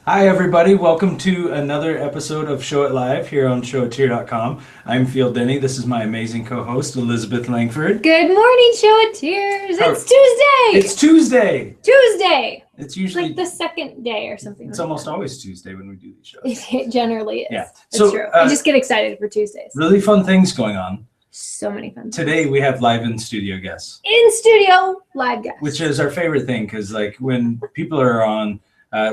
Hi, everybody. Welcome to another episode of Show It Live here on showitehere.com. I'm Field Denny. This is my amazing co-host, Elizabeth Langford. Good morning, Showiteers. How- It's Tuesday. It's Tuesday. Tuesday. It's It's usually, like the second day or something. it's like almost that. always Tuesday when we do these shows. It generally is. Yeah. It's So, true. I just get excited for Tuesdays. Really fun things going on. So many fun things. Today we have live in studio guests, In studio, live guests. which is our favorite thing because like when people are on,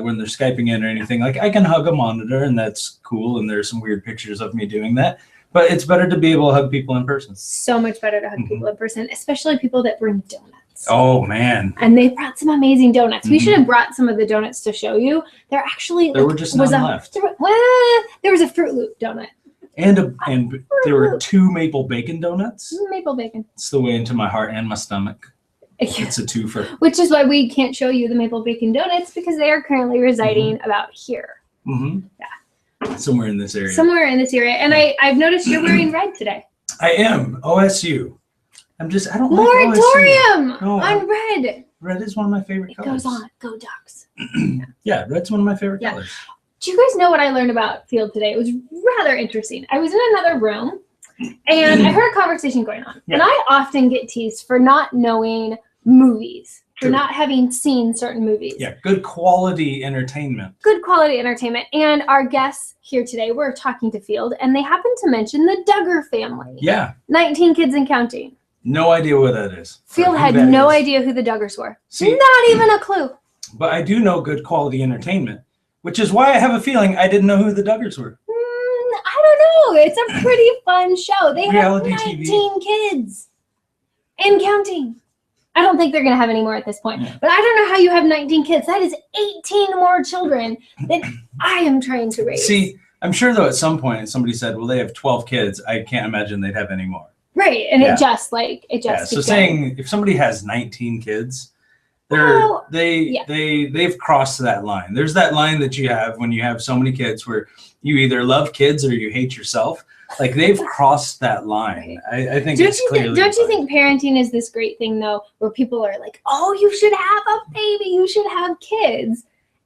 when they're Skyping in or anything, like I can hug a monitor and that's cool. And there's some weird pictures of me doing that. But it's better to be able to hug people in person. so much better to hug people in person, especially people that bring donuts. Oh, man. And they brought some amazing donuts. We Mhm. should have brought some of the donuts to show you. They're actually There were just none left. There was a Fruit Loop donut. And there were 2 maple bacon donuts. Maple bacon. It's the way into my heart and my stomach. It's a twofer. Which is why we can't show you the maple bacon donuts because they are currently residing about here. Mm-hmm. Yeah. Somewhere in this area. Somewhere in this area. And I've noticed you're wearing red today. I am. OSU. I don't like OSU. Moratorium No, on red. Red is one of my favorite It colors. goes on. Go Ducks. Yeah, red's one of my favorite Yeah. colors. Do you guys know what I learned about Field today? It was rather interesting. I was in another room and I heard a conversation going on. Yeah. And I often get teased for not knowing movies, for True. not having seen certain movies. Yeah, good quality entertainment. Good quality entertainment. And our guests here today were talking to Field and they happened to mention the Duggar family. Yeah, 19 kids and counting. no idea what that is. or Field who had that no is. idea who the Duggars were. See, Not even a clue. but I do know good quality entertainment, which is why I have a feeling I didn't know who the Duggars were. I don't know. It's a pretty fun show. They Reality have TV. 19 kids and counting. I don't think they're going to have any more at this point. Yeah. But I don't know how you have 19 kids. That is 18 more children that I am trying to raise. See, I'm sure though at some point somebody said, well, they have 12 kids. I can't imagine they'd have any more. Right. And Yeah. it just Yeah, keeps so going. saying if somebody has 19 kids, Well, they've crossed that line. There's that line that you have when you have so many kids where you either love kids or you hate yourself. Like they've crossed that line. I think it's clearly. Don't you defined. think parenting is this great thing though, where people are like, "Oh, you should have a baby. You should have kids,"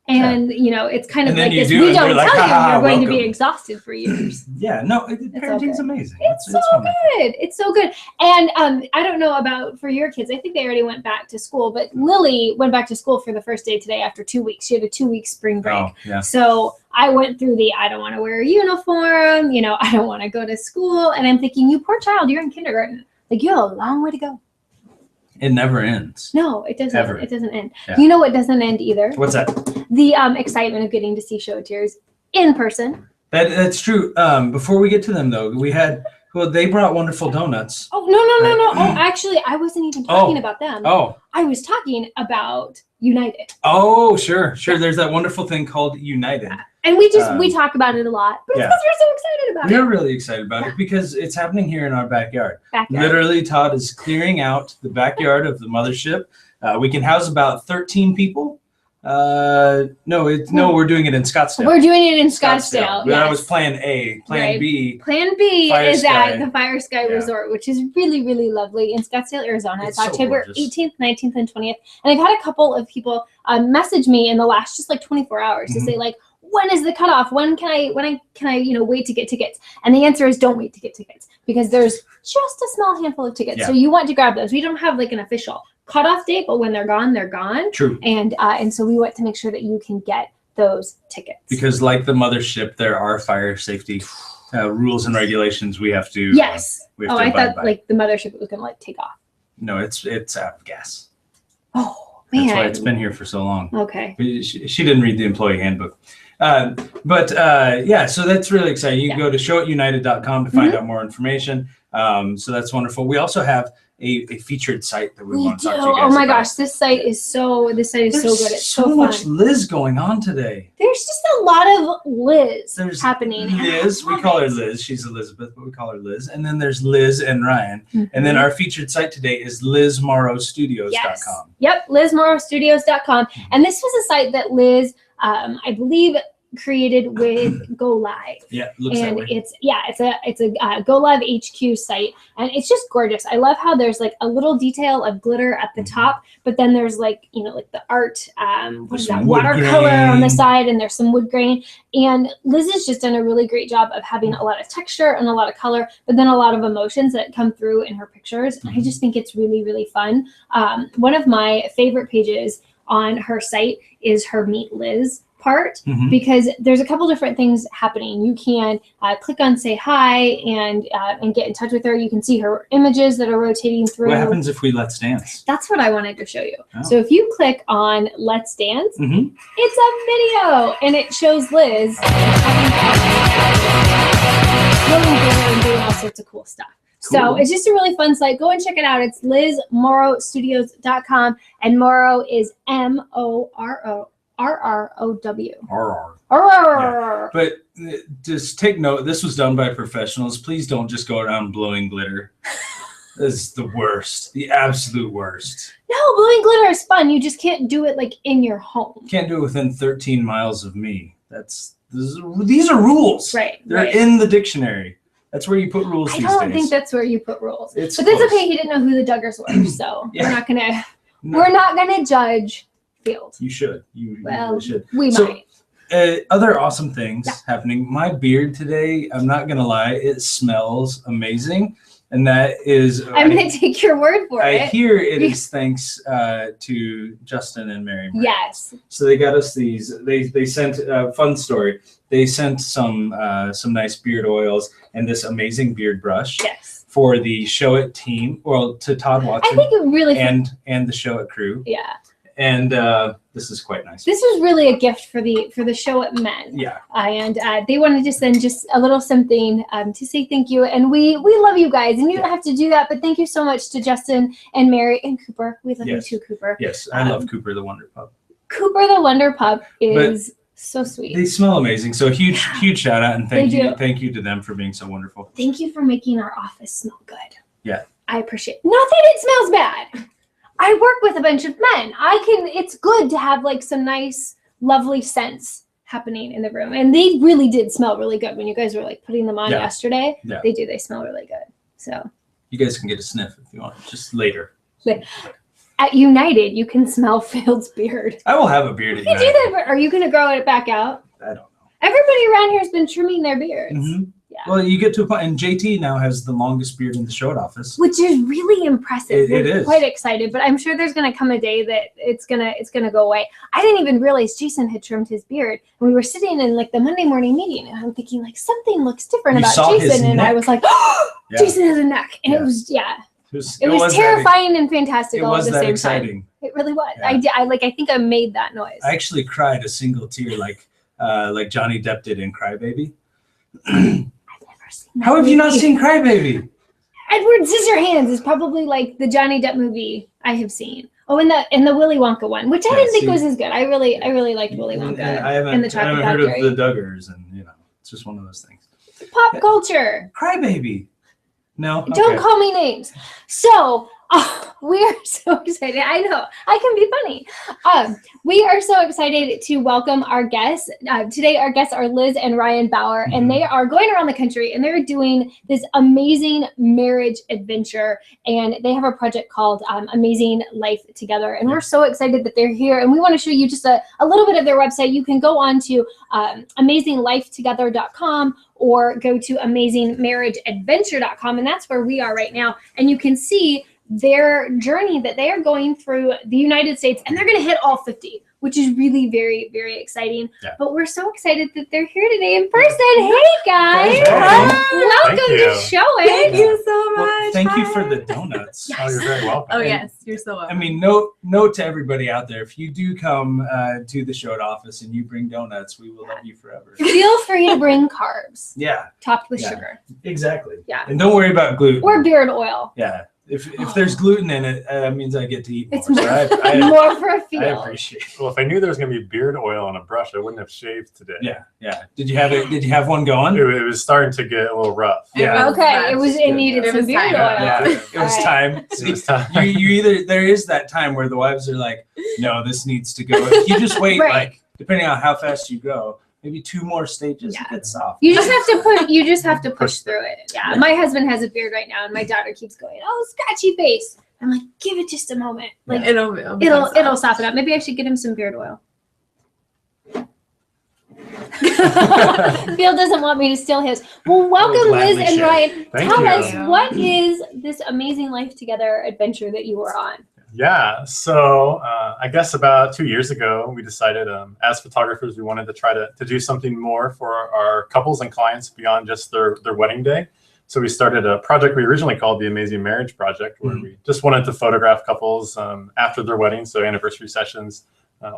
and you know, it's kind of And then like you this. do, We and don't they're like, tell "Ha, ha, you you're going to be welcome." exhausted for years. Yeah, no, all parenting's good. amazing. It's so wonderful. good. It's so good. And I don't know about for your kids. I think they already went back to school, but Lily went back to school for the first day today after 2 weeks. She had a 2-week spring break. Oh, yeah. So I went through I don't want to wear a uniform, I don't want to go to school. And I'm thinking, you poor child, you're in kindergarten. Like you have a long way to go. It never ends. No, it doesn't. Ever. It doesn't end. Yeah. You know what doesn't end either? What's that? The excitement of getting to see Showiteers in person. That's true. Before we get to them though, they brought wonderful donuts. Oh, no. Oh, actually, I wasn't even talking about them. Oh, I was talking about United. oh, sure. There's that wonderful thing called United. And we talk about it a lot, but yeah. it's because we're so excited about We're it. really excited about it because it's happening here in our backyard. Backyard. Literally, Todd is clearing out the backyard of the mothership. We can house about 13 people. We're doing it in Scottsdale. We're doing it in Scottsdale. That Yes. was plan A. Plan Right. B. Plan B Fire is Sky. at the Fire Sky Yeah. Resort, which is really, really lovely in Scottsdale, Arizona. It's It's so October gorgeous. 18th, 19th, and 20th. And I've had a couple of people message me in the last just like 24 hours to Mhm. say like, when is the cutoff? When can I wait to get tickets? And the answer is don't wait to get tickets because there's just a small handful of tickets. Yeah. So you want to grab those. We don't have like an official cutoff date, but when they're gone, they're gone. True. And so we want to make sure that you can get those tickets. Because like the mothership, there are fire safety rules and regulations we have to. Yes. We have Oh, to I abide thought by. like the mothership was gonna like take off. No, it's out of gas. Oh man. That's why it's been here for so long. Okay. She didn't read the employee handbook. So that's really exciting. You can go to showitunited.com to find out more information. So that's wonderful. We also have a featured site that we want to talk to you guys Oh my about. gosh, this site is so good. It's so much fun. Liz going on today. There's just a lot of Liz There's happening. and I Liz, we love call her it. Liz. She's Elizabeth, but we call her Liz. And then there's Liz and Ryan. Mhm. And then our featured site today is LizMorrowStudios.com. Yes. Yep, LizMorrowStudios.com. And this was a site that Liz, I believe, created with Go Live. Yeah, it looks that And way. it's a Go Live HQ site, and it's just gorgeous. I love how there's like a little detail of glitter at the top, but then there's like like the art, what is There's that, some wood watercolor on the grain. side, and there's some wood grain. And Liz has just done a really great job of having a lot of texture and a lot of color, but then a lot of emotions that come through in her pictures. And I just think it's really, really fun. One of my favorite pages on her site is her Meet Liz part, because there's a couple different things happening. You can click on say hi and get in touch with her. You can see her images that are rotating through. What happens if we Let's Dance? That's what I wanted to show you. Oh. So if you click on Let's Dance, Mm-hmm. it's a video, and it shows Liz blowing glitter and doing all sorts of cool stuff. So Cool. it's just a really fun site. Go and check it out. It's LizMorrowStudios.com, and Morrow is MORROW. RR. But just take note, this was done by professionals. Please don't just go around blowing glitter. This is the worst, the absolute worst. No, blowing glitter is fun. You just can't do it like in your home. Can't do it within 13 miles of me. These are rules. Right. They're right. in the dictionary. That's where you put rules I these don't days. think that's where you put rules. It's but that's close. okay. He didn't know who the Duggars were, so Yeah. No. we're not gonna judge Field. You should. You Well, really should. we So, might. Other awesome things Yeah. happening. My beard today, I'm not gonna lie, it smells amazing, and that is. I'm gonna take your word for I it. hear it is thanks to Justin and Mary. Yes. So they got us these. They sent a fun story. They sent some nice beard oils and this amazing beard brush Yes. for the Show It team. Well, to Todd I Watson think it really. and the Show It crew. Yeah. And this is quite nice. This was really a gift for the Show It men. Yeah. And they wanted to send just a little something to say thank you. And we love you guys. And you don't have to do that, but thank you so much to Justin and Mary and Cooper. We love Yes. you too, Cooper. Yes, I love Cooper the Wonder Pup. Cooper the Wonder Pup is so sweet. They smell amazing. So huge shout out and They do. thank you to them for being so wonderful. Thank you for making our office smell good. Yeah. I appreciate it. Not that it smells bad. I work with a bunch of men. It's good to have like some nice, lovely scents happening in the room. And they really did smell really good when you guys were like putting them on Yeah. yesterday. Yeah. They do. They smell really good. So You guys can get a sniff if you want, just later. at United, you can smell Field's beard. I will have a beard at You do United. that, but are you going to grow it back out? I don't know. Everybody around here has been trimming their beards. Mhm. Yeah. Well, you get to a point, and JT now has the longest beard in the Show It office. Which is really impressive. It We're is. quite excited, but I'm sure there's gonna come a day that it's gonna go away. I didn't even realize Jason had trimmed his beard. And we were sitting in like the Monday morning meeting, and I'm thinking like something looks different You about saw his Jason, and I neck. was like, oh, Yeah. Jason has a neck, and Yeah. it was It was that- terrifying and fantastic It all at was the that same time. exciting. It really was. Yeah. I think I made that noise. I actually cried a single tear, like Johnny Depp did in Crybaby. I've never seen that How have you not movie. seen Crybaby? Edward Scissorhands is probably like the Johnny Depp movie I have seen. Oh, and the Willy Wonka one, which I Yeah, didn't think see. was as good. I really liked Willy And Wonka I haven't, and the I Chocolate haven't Factory. heard of the Duggars, and it's just one of those things. Pop culture. Crybaby. No. Don't Okay. call me names. So we are so excited. I know I can be funny. We are so excited to welcome our guests. Today, our guests are Liz and Ryan Bauer, and they are going around the country, and they're doing this amazing marriage adventure. And they have a project called Amazing Life Together. And we're so excited that they're here. And we want to show you just a little bit of their website. You can go on to AmazingLifeTogether.com or go to AmazingMarriageAdventure.com. And that's where we are right now. And you can see their journey that they are going through the United States, and they're going to hit all 50, which is really very, very exciting. Yeah. But we're so excited that they're here today in person. Hey guys, Thanks for having me. welcome Thank to you. Show It. Thank you so Well, thank you for the donuts. Oh, you're very welcome. Oh And- yes, you're so welcome. I mean, note to everybody out there: if you do come to the Show It office and you bring donuts, we will love you forever. Feel free to bring carbs Yeah, topped with Yeah. sugar exactly. Yeah. And don't worry about gluten. or beard oil. Yeah. If there's gluten in it, that means I get to eat more. It's So I more for a feel. appreciate it. Well, if I knew there was going to be beard oil on a brush, I wouldn't have shaved today. Yeah. Did you have one going? It was starting to get a little rough. Yeah. Okay, it needed It some was beard time. oil. Yeah, it was Alright. time. It was time. You either there is that time where the wives are like, no, this needs to go. If you just wait, Right. like depending on how fast you go, maybe 2 more stages, Yeah. it gets soft. You just have to push through it. Yeah. My husband has a beard right now, and my daughter keeps going, "Oh, scratchy face." I'm like, give it just a moment. Like it'll soften up. Maybe I should get him some beard oil. Phil doesn't want me to steal his. Well, welcome, Liz gladly and share. Ryan. Thank Tell you. us, what is this amazing life together adventure that you were on? Yeah, so I guess about 2 years ago, we decided as photographers, we wanted to try to do something more for our couples and clients beyond just their wedding day. So we started a project we originally called the Amazing Marriage Project, where we just wanted to photograph couples after their wedding, so anniversary sessions,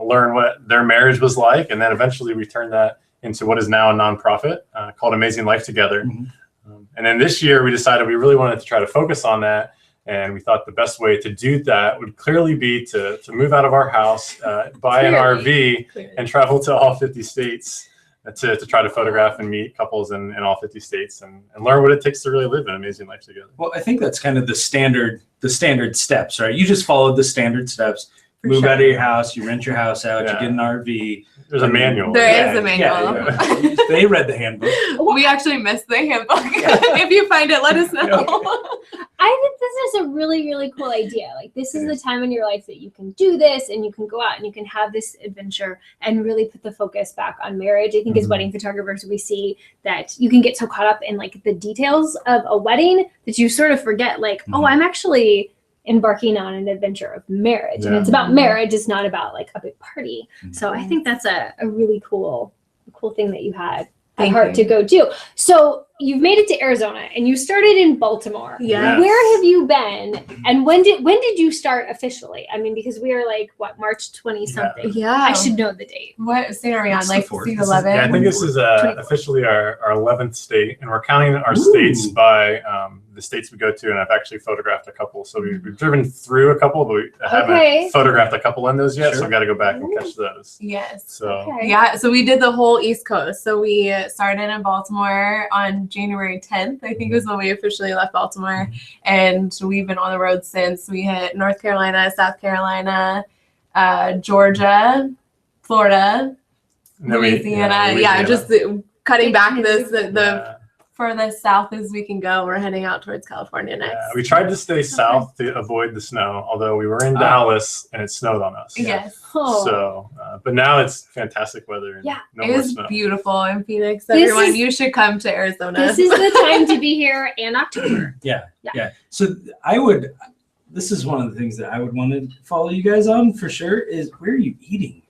learn what their marriage was like, and then eventually we turned that into what is now a nonprofit called Amazing Life Together. And then this year we decided we really wanted to try to focus on that. And we thought the best way to do that would clearly be to move out of our house, buy an RV, and travel to all 50 states to try to photograph and meet couples in all 50 states and learn what it takes to really live an amazing life together. Well, I think that's kind of the standard steps, right? You just followed the standard steps. Move out of your house, you rent your house out, you get an RV. There's a manual. There is a manual. Yeah. They read the handbook. We actually missed the handbook. If you find it, let us know. I think this is a really, really cool idea. Like, this is the time in your life that you can do this and you can go out and you can have this adventure and really put the focus back on marriage. I think as wedding photographers, we see that you can get so caught up in like the details of a wedding that you sort of forget, like, oh, I'm actually embarking on an adventure of marriage. And it's about marriage. It's not about like a big party. So I think that's a really cool thing that you had at heart to go do. So you've made it to Arizona and you started in Baltimore. Yes. Where have you been? And when did you start officially? I mean, because we are like, what, March 20 something? Yeah. I should know the date. What state are we on? It's Like the 4th. state This is- 11? Yeah, I think this is officially our 11th state, and we're counting our states by the states we go to, and I've actually photographed a couple. So we've driven through a couple, but we haven't photographed a couple in those yet, so I've got to go back and catch those. Yes. So Yeah, so we did the whole East Coast. So we started in Baltimore on January 10th, I think was when we officially left Baltimore. And we've been on the road since. We hit North Carolina, South Carolina, Georgia, Florida, Louisiana. Just cutting back the furthest south as we can go. We're heading out towards California next. We tried to stay south to avoid the snow, although we were in Dallas and it snowed on us. Yes. So, but now it's fantastic weather. And no It more was snow. beautiful in Phoenix. Everyone, you should come to Arizona. This is the time to be here in October. Yeah. So this is one of the things that I would want to follow you guys on for sure is, where are you eating?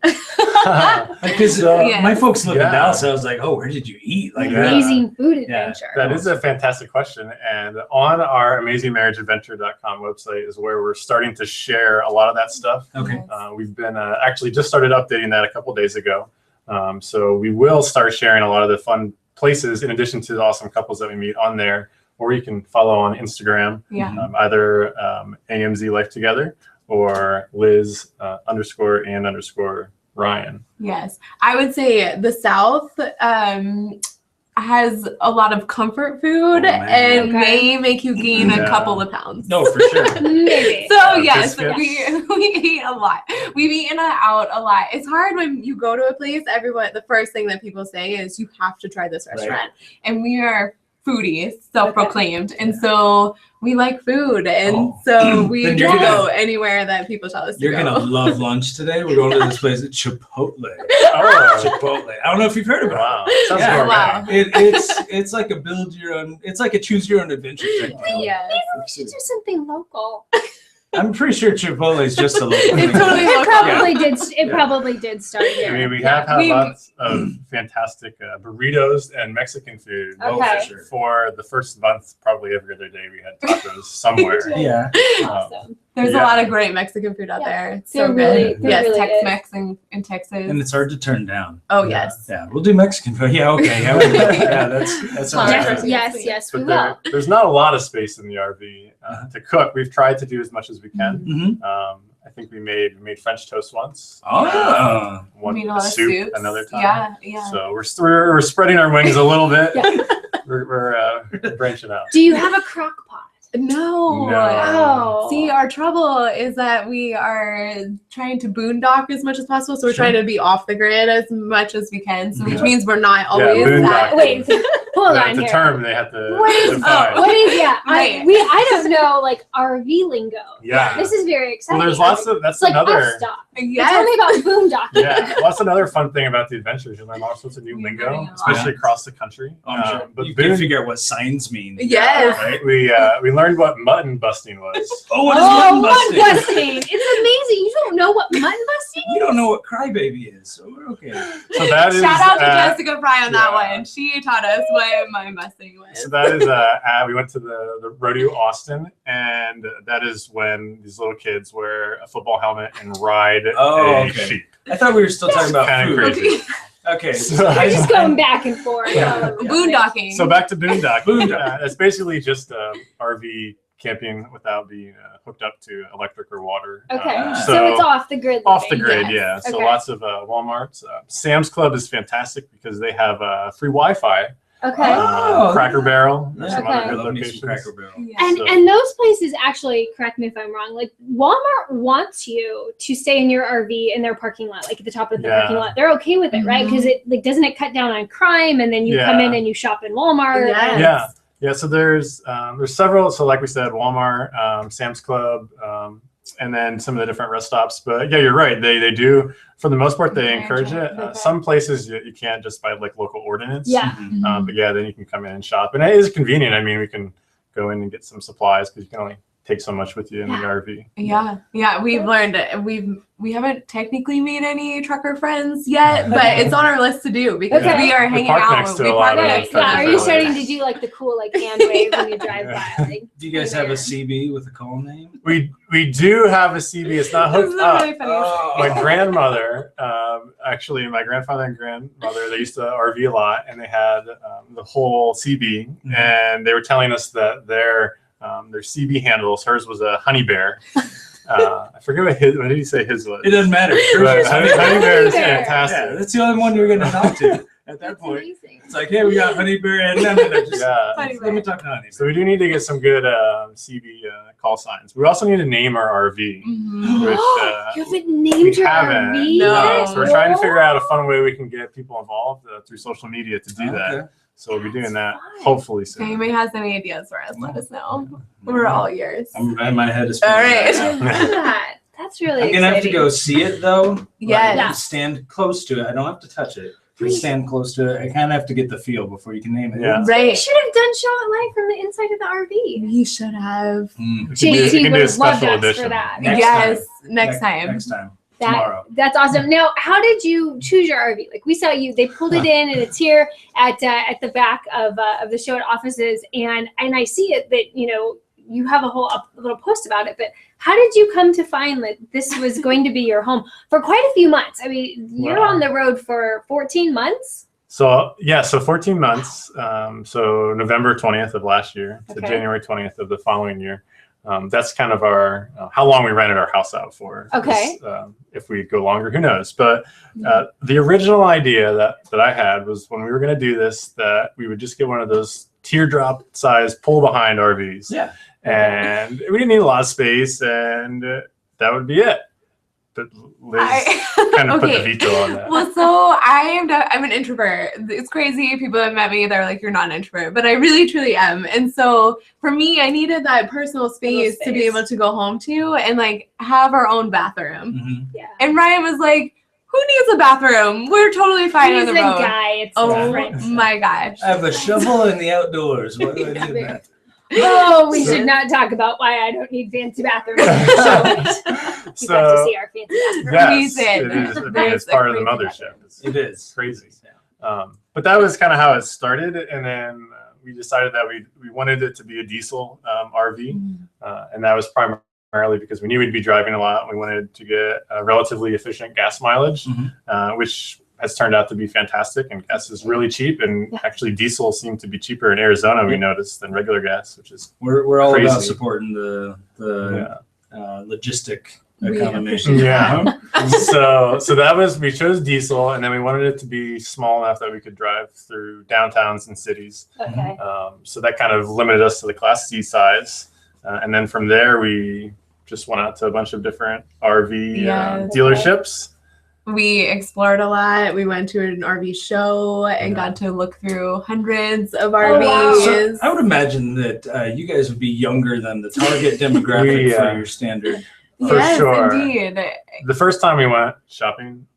Because my folks live in Dallas, so I was like, oh, where did you eat? Like amazing food adventure. That is a fantastic question. And on our amazingmarriageadventure.com website is where we're starting to share a lot of that stuff. Okay. We've been actually just started updating that a couple days ago. So we will start sharing a lot of the fun places in addition to the awesome couples that we meet on there, or you can follow on Instagram, either AMZ Life Together or Liz _and_ Ryan. Yes, I would say the South has a lot of comfort food and may make you gain a couple of pounds. No, for sure. Maybe. So yes, biscuits. we eat a lot. We've eaten out a lot. It's hard when you go to a place. The first thing that people say is you have to try this restaurant, and we are foodies, self-proclaimed, and so we like food, and so we Then just go anywhere that people tell us to go. You're gonna love lunch today. We're going to this place at Chipotle. Chipotle. I don't know if you've heard about it. Sounds Yeah. gourmet. Wow. It's like a build your own. It's like a choose your own adventure thing. Yes. Maybe we should do something local. I'm pretty sure Chipotle is just a local thing. It's totally It local. probably did start I here. mean, we have had lots of fantastic burritos and Mexican food. Oh, Okay. for sure. For the first month, probably every other day we had tacos somewhere. Yeah. Awesome. There's Yeah. a lot of great Mexican food out there. It's so There really- good. there Yes, really Tex-Mex in Texas. And it's hard to turn down. Oh, yes. Yeah, we'll do Mexican food. Yeah, okay. Yeah, that sounds Yes, good. Yes, we But will. there's not a lot of space in the RV to cook. We've tried to do as much as we can. Mhm. I think we made French toast once. Oh. One Made a lot of soup soups. another time. Yeah. So we're spreading our wings a little bit. Yeah. We're branching out. Do you have a crock pot? No. Oh. See, our trouble is that we are trying to boondock as much as possible. So we're trying to be off the grid as much as we can. So which means we're not always boondocking. Wait, hold on It's a here. term they have to What is, define. what is, yeah, I Right. don't know, like, RV lingo. Yeah. This is very Well, exciting. there's lots of, that's It's like another, stop. Yes. Tell me about boondocking. yeah, well, that's another fun thing about the adventures. You learn all sorts of new You're lingo, learning a lot. especially across the country. I'm sure. But You can boon, figure out what signs mean. Yes. right? We learned what mutton busting was. Oh, what is Oh, mutton mutton busting? busting. It's amazing. You don't know what mutton busting You don't know what crybaby is, so we're okay. So that is Shout out to at- Jessica Fry on that yeah. one. She taught us what my busting was. So that is we went to the rodeo Austin, and that is when these little kids wear a football helmet and ride Oh, a okay. sheep. I thought we were still talking about Kinda food. crazy. Okay, So- We're just going back and forth. Yeah. Boondocking. So back to boondocking. Boondocking. It's basically just RV camping without being hooked up to electric or water. Okay, So, so it's off the grid. off the living, grid, yes. yeah. So Okay. lots of Walmarts. Sam's Club is fantastic because they have free Wi-Fi. Okay. Oh, Cracker Barrel. Nice. Some Okay. other I good love me some locations. Cracker Barrel. Yeah. And So- and those places actually, correct me if I'm wrong, like Walmart wants you to stay in your RV in their parking lot, like at the top of the Yeah. parking lot. They're okay with it, right? Mhm. Because it like doesn't it cut down on crime, and then you come in Yeah. and you shop in Walmart. Yes. Yeah. Yeah, so there's several. So like we said, Walmart, Sam's Club, and then some of the different rest stops. But yeah, you're right. They do, for the most part, they encourage it. Okay. Some places you can't just by like local ordinance. Yeah. Mhm. But yeah, then you can come in and shop, and it is convenient. I mean, we can go in and get some supplies because you can only take so much with you in the RV. Yeah, we've learned it. We haven't technically made any trucker friends yet, but it's on our list to do because Okay. we are We hanging park out. next to We a lot park of those next to Yeah, are you truckers. starting to do like the cool like hand wave when you drive by? Like, Do you guys have a CB with a call name? We do have a CB. It's not This hooked is a up. really funny Oh. My grandmother, actually, my grandfather and grandmother, they used to RV a lot, and they had the whole CB, Mhm. and they were telling us that their CB handles, hers was a honey bear. I forget what did he say his was? It doesn't matter. But honey bear is Honey bear. fantastic. Yeah, that's the only one you're gonna talk to at that that's point. amazing. It's like, hey, we got honey bear and just Yeah. Honey let me bear. talk to honey. So we do need to get some good CB call signs. We also need to name our RV. Mhm. Which, You haven't named your haven't. RV? No. So we're trying to figure out a fun way we can get people involved through social media to do that. Okay. So we'll be doing that That's fun. hopefully If soon. anybody has any ideas for us, let us know. We're all yours. My head is All right. spinning Love right now. that. That's really I'm gonna have to exciting. go see it though. Yes. Like, stand close to it. I don't have to touch it. Just stand close to it. I kind of have to get the feel before you can name it. Yeah. We Right. should have done show it live from the inside of the RV. We should have. Mm. We can do- we JT can would do a have loved special us for edition. that. Next Yes, next time. Next time. That, that's awesome. Now, how did you choose your RV? Like we saw you, they pulled it in, and it's here at the back of the show at offices, and I see it that you have a little post about it. But how did you come to find that this was going to be your home for quite a few months? I mean, you're Wow. on the road for 14 months. So 14 months. So November 20th of last year to Okay. January 20th of the following year. That's kind of our how long we rented our house out for. Okay. If we go longer, who knows? But the original idea that I had was when we were going to do this, that we would just get one of those teardrop size pull behind RVs. Yeah. And we didn't need a lot of space, and that would be it. But Liz kind of put the veto on that. Well, so I'm an introvert. It's crazy. People have met me, they're like, "You're not an introvert," but I really, truly am. And so for me, I needed that personal space to be space. able to go home to and like have our own bathroom. Mhm. Yeah. And Ryan was like, "Who needs a bathroom? We're totally fine He's on a the road." guy. It's Oh different. my gosh. I have a shovel in the outdoors. What do I need Yeah. that? Oh, we should not talk about why I don't need fancy bathrooms. You got to So see our fancy bathrooms. yes, did. it is. I mean, That it's is a part of the crazy mothership. It's It is crazy. But that was kind of how it started, and then we decided that we wanted it to be a diesel RV, and that was primarily because we knew we'd be driving a lot. We wanted to get a relatively efficient gas mileage, which has turned out to be fantastic, and gas is really cheap, and actually diesel seemed to be cheaper in Arizona, we noticed, than regular gas, which is We're all about Crazy. supporting the logistic We economy. appreciate yeah. So that was, we chose diesel, and then we wanted it to be small enough that we could drive through downtowns and cities. Okay. So that kind of limited us to the Class C size. And then from there, we just went out to a bunch of different RV Yes. dealerships. We explored a lot. We went to an RV show and got to look through hundreds of RVs. So I would imagine that you guys would be younger than the target demographic for your standard. For Yes, sure. indeed. The first time we went shopping,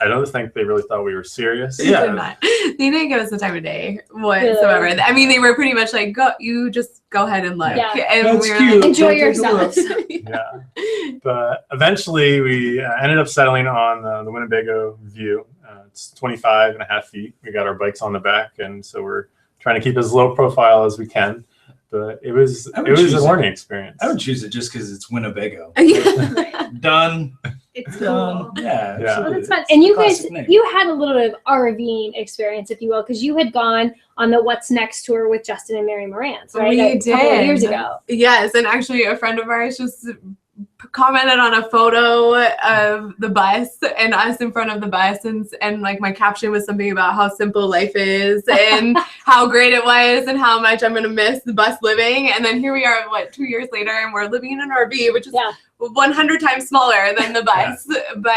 I don't think they really thought we were serious. They did not. They didn't give us the time of day whatsoever. Really? I mean, they were pretty much like, "Go, you just go ahead and look." Yeah. And That's we were cute. like, Enjoy Don't take a look. yourselves. Yeah. But eventually we ended up settling on the Winnebago View. It's 25 and a half feet. We got our bikes on the back, and so we're trying to keep as low profile as we can. But it was a learning experience. I would choose it just because it's Winnebago. Yeah. Done. It's Done. cool. Yeah. Yeah. Well, absolutely. that's fun. And you guys, Classic name. you had a little bit of RVing experience, if you will, because you had gone on the What's Next tour with Justin and Mary Morantz, right? We A couple of did. years ago. Yes, and actually a friend of ours just commented on a photo of the bus and us in front of the bus, and like my caption was something about how simple life is and how great it was and how much I'm gonna miss the bus living. And then here we are, 2 years later, and we're living in an RV, which is 100 times smaller than the bus. But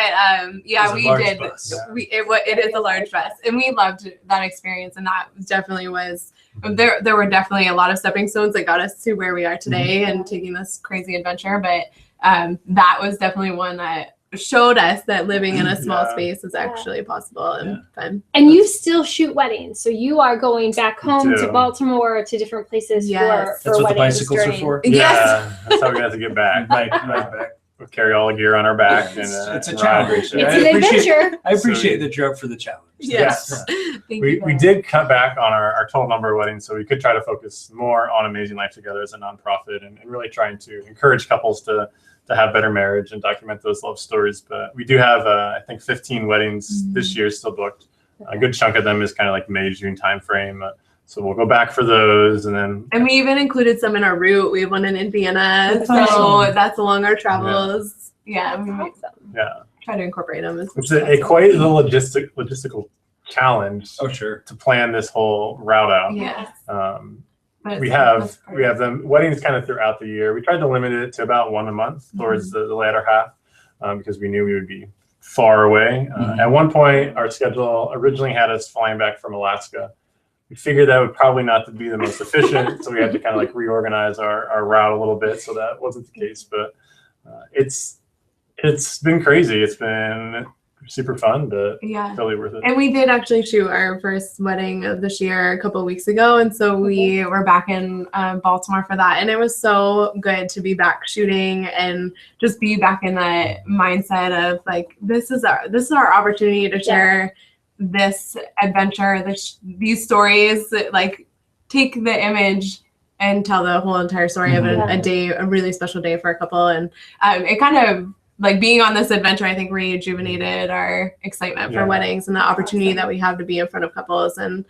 It's a we large did. bus. It is a large bus, and we loved that experience, and that definitely was. There were definitely a lot of stepping stones that got us to where we are today and taking this crazy adventure. But that was definitely one that showed us that living in a small space is actually possible and fun. And you still shoot weddings, so you are going back home to do. Baltimore, to different places Yes. for That's what the weddings bicycles are during- for. Yeah, Yes. that's how we got to get back. Right back. We carry all the gear on our back. It's a ride. challenge. It's I an appreciate- adventure. I appreciate that you're up for the challenge. Yes. Thank you. We did cut back on our total number of weddings, so we could try to focus more on Amazing Life Together as a nonprofit and really trying to encourage couples to have better marriage and document those love stories. But we do have, I think, 15 weddings this year still booked. A good chunk of them is kind of like May, June timeframe. So we'll go back for those, and then. And we even included some in our route. We have one in Indiana, That's so awesome. that's along our travels. Yeah, That's we might awesome. try to incorporate them. It's a quite the logistical challenge Oh, sure. to plan this whole route out. Yes. But We it's- have them weddings kind of throughout the year. We tried to limit it to about one a month towards the latter half because we knew we would be far away. At one point, our schedule originally had us flying back from Alaska. We figured that would probably not be the most efficient, so we had to kind of like reorganize our route a little bit, so that wasn't the case. But it's been crazy. It's been super fun, but Yeah. totally worth it. And we did actually shoot our first wedding of this year a couple of weeks ago, and so we were back in Baltimore for that, and it was so good to be back shooting and just be back in that mindset of like this is our opportunity to share this adventure, these stories, like take the image and tell the whole entire story of a really special day for a couple, and it kind of. Like being on this adventure, I think rejuvenated our excitement for weddings and the opportunity that we have to be in front of couples and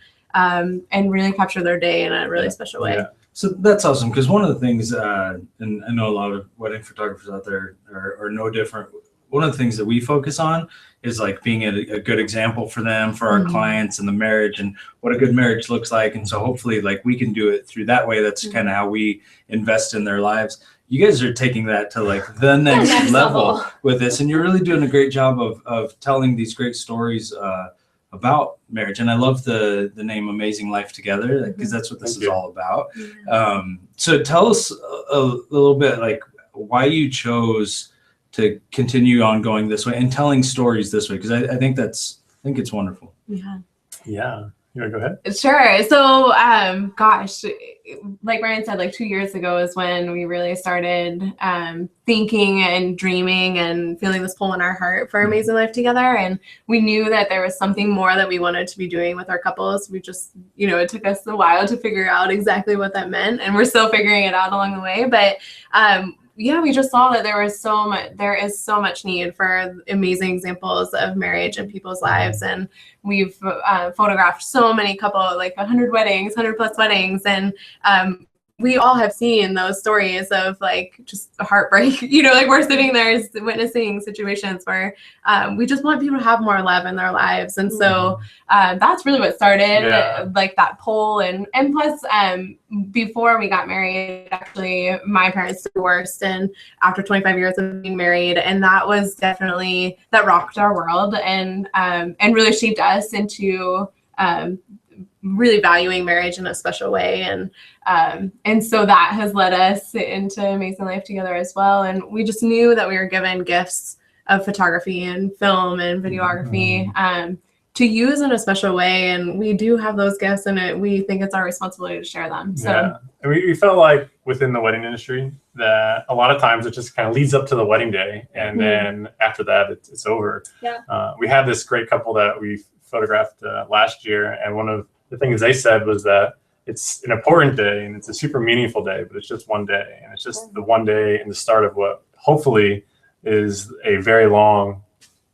really capture their day in a really special way. Yeah. So that's awesome because one of the things, and I know a lot of wedding photographers out there are no different. One of the things that we focus on is like being a good example for them, for our clients and the marriage and what a good marriage looks like. And so hopefully like we can do it through that way. That's kind of how we invest in their lives. You guys are taking that to like the next level with this, and you're really doing a great job of telling these great stories about marriage. And I love the name Amazing Life Together because that's what this is all about. So tell us a little bit like why you chose to continue on going this way and telling stories this way, because I think it's wonderful. Yeah. You want to go ahead? Sure. So, gosh, like Ryan said, like 2 years ago is when we really started thinking and dreaming and feeling this pull in our heart for Amazing Life Together. And we knew that there was something more that we wanted to be doing with our couples. We just, it took us a while to figure out exactly what that meant. And we're still figuring it out along the way. But we just saw that there is so much need for amazing examples of marriage in people's lives. And we've photographed so many like 100 weddings, 100 plus weddings. And we all have seen those stories of like just heartbreak, like we're sitting there witnessing situations where we just want people to have more love in their lives. And so that's really what started like that poll. And plus before we got married, actually my parents divorced, and after 25 years of being married, and that was definitely, that rocked our world and really shaped us into really valuing marriage in a special way. And so that has led us into Amazing Life Together as well. And we just knew that we were given gifts of photography and film and videography to use in a special way. And we do have those gifts, and we think it's our responsibility to share them. So and we felt like within the wedding industry that a lot of times it just kind of leads up to the wedding day. And then after that, it's over. We had this great couple that we photographed last year. And one of the things they said was that it's an important day and it's a super meaningful day, but it's just one day. And it's just the one day and the start of what hopefully is a very long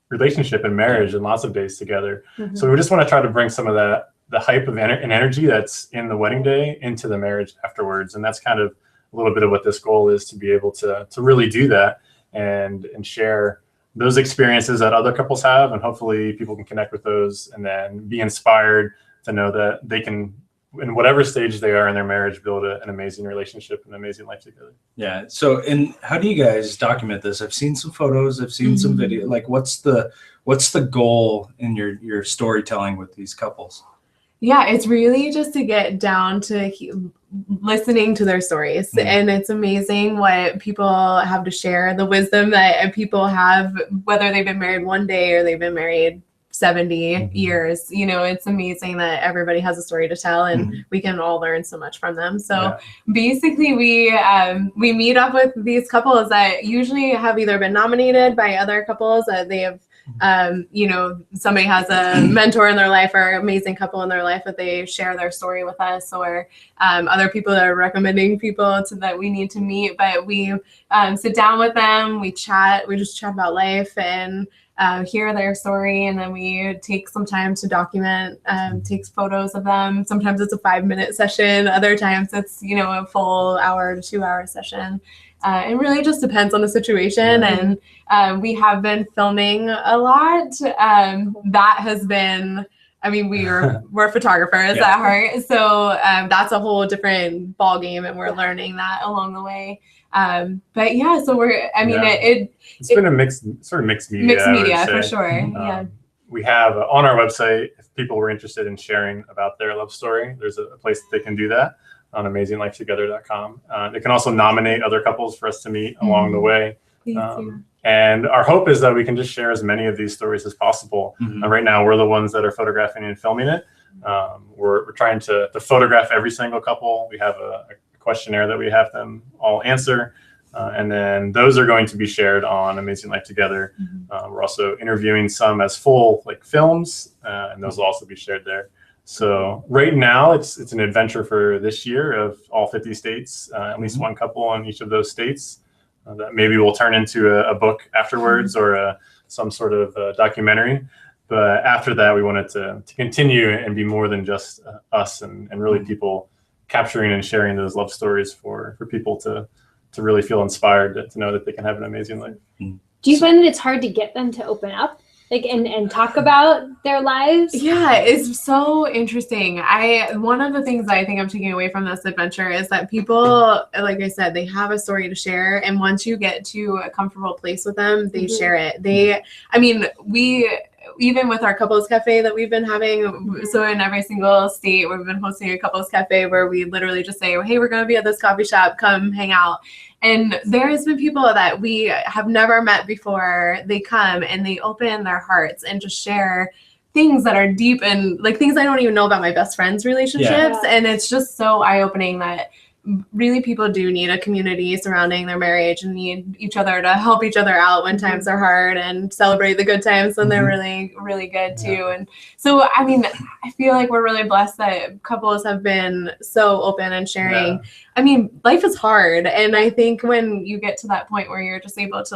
relationship and marriage and lots of days together. So we just want to try to bring some of that, the hype of and energy that's in the wedding day into the marriage afterwards. And that's kind of a little bit of what this goal is, to be able to really do that and share those experiences that other couples have. And hopefully people can connect with those and then be inspired to know that they can, in whatever stage they are in their marriage, build an amazing relationship and an amazing life together. Yeah. So, and how do you guys document this? I've seen some photos, I've seen some video. Like, what's the goal in your storytelling with these couples? Yeah, it's really just to get down to listening to their stories. And it's amazing what people have to share, the wisdom that people have, whether they've been married one day or they've been married 70 years. It's amazing that everybody has a story to tell, and we can all learn so much from them. So basically we meet up with these couples that usually have either been nominated by other couples that they have, somebody has a mentor in their life or amazing couple in their life that they share their story with us, or other people that are recommending people that we need to meet. But we sit down with them, we just chat about life and hear their story, and then we take some time to document, take photos of them. Sometimes it's a 5-minute session, other times it's a full hour to 2-hour session. It really just depends on the situation. And we have been filming a lot. That has been, we're photographers at heart, so that's a whole different ball game, and we're learning that along the way. But yeah, so it's been a mixed media. Mixed media for sure. We have on our website, if people were interested in sharing about their love story, there's a place that they can do that on AmazingLifeTogether.com. They can also nominate other couples for us to meet along the way. And our hope is that we can just share as many of these stories as possible. Right now, we're the ones that are photographing and filming it. We're trying to photograph every single couple. We have a questionnaire that we have them all answer. And then those are going to be shared on Amazing Life Together. We're also interviewing some as full films, and those will also be shared there. So right now it's an adventure for this year of all 50 states, at least one couple in each of those states that maybe will turn into a book afterwards or some sort of documentary. But after that, we wanted to continue and be more than just us and really people capturing and sharing those love stories for people to really feel inspired to know that they can have an amazing life. Do you find that it's hard to get them to open up? And talk about their lives? Yeah, it's so interesting. One of the things I think I'm taking away from this adventure is that people, like I said, they have a story to share, and once you get to a comfortable place with them, they share it. We even with our couples cafe that we've been having, so in every single state we've been hosting a couples cafe where we literally just say, hey, we're going to be at this coffee shop, come hang out. And there has been people that we have never met before. They come and they open their hearts and just share things that are deep and things I don't even know about my best friends' relationships. And it's just so eye-opening that really people do need a community surrounding their marriage and need each other to help each other out when times are hard and celebrate the good times when they're really, really good too. And so, I feel like we're really blessed that couples have been so open and sharing. Life is hard. And I think when you get to that point where you're just able to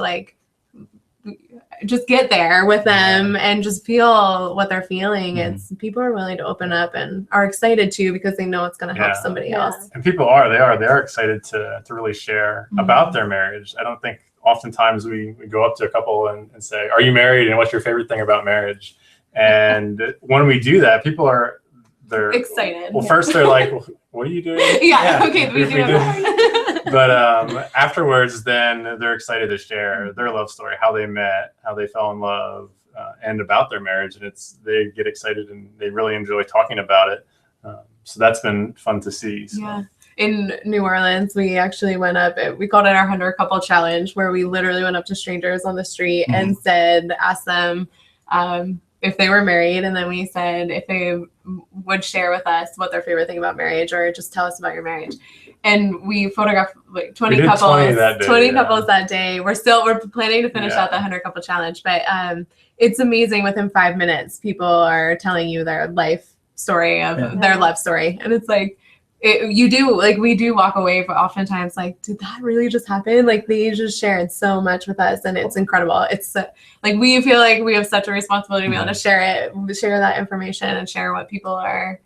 just get there with them and just feel what they're feeling. It's people are willing to open up and are excited too because they know it's going to help somebody else. And people are excited to really share about their marriage. I don't think oftentimes we go up to a couple and say, "Are you married? And what's your favorite thing about marriage?" And when we do that, they're excited. Well, first they're like, well, "What are you doing?" Okay, we do that. But afterwards, then they're excited to share their love story, how they met, how they fell in love, and about their marriage. And they get excited and they really enjoy talking about it. So that's been fun to see. So. Yeah. In New Orleans, we actually went up, we called it our 100 couple challenge, where we literally went up to strangers on the street and asked them if they were married. And then we said if they would share with us what their favorite thing about marriage, or just tell us about your marriage. And we photographed like 20 couples, 20 couples that day. We're planning to finish out the 100 couple challenge, but it's amazing. Within 5 minutes, people are telling you their life story of their love story. And it's like, we do walk away, but oftentimes like, did that really just happen? Like they just shared so much with us, and it's incredible. It's like, we feel like we have such a responsibility to be able to share that information and share what people are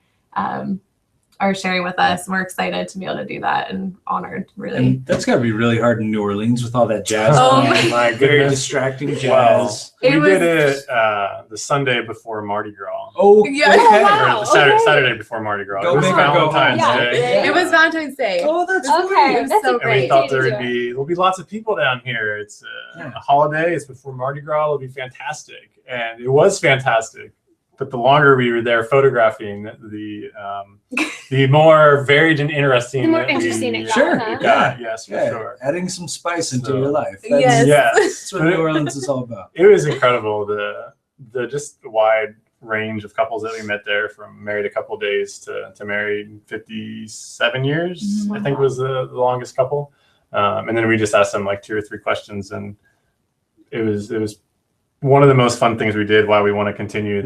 sharing with us. We're excited to be able to do that and honored, really. And that's got to be really hard in New Orleans with all that jazz. Oh my goodness. Very distracting jazz. Well, we did it the Sunday before Mardi Gras. Oh, yeah. Okay. Wow. Or Saturday before Mardi Gras. Go It was big or go Valentine's home. Day. It was Valentine's Day. Oh, that's Okay, great. that's so a And great we thought day to do there'll be lots of people down here. It's a holiday. It's before Mardi Gras. It'll be fantastic. And it was fantastic. But the longer we were there photographing, the more varied and interesting. The more interesting it got. Sure. Huh? got. Yes, for sure. Adding some spice into So- your life. Yes. That's what New Orleans is all about. It was incredible. The just wide range of couples that we met there, from married a couple days to married 57 years, I think was the longest couple. And then we just asked them like 2 or 3 questions, and it was one of the most fun things we did, why we want to continue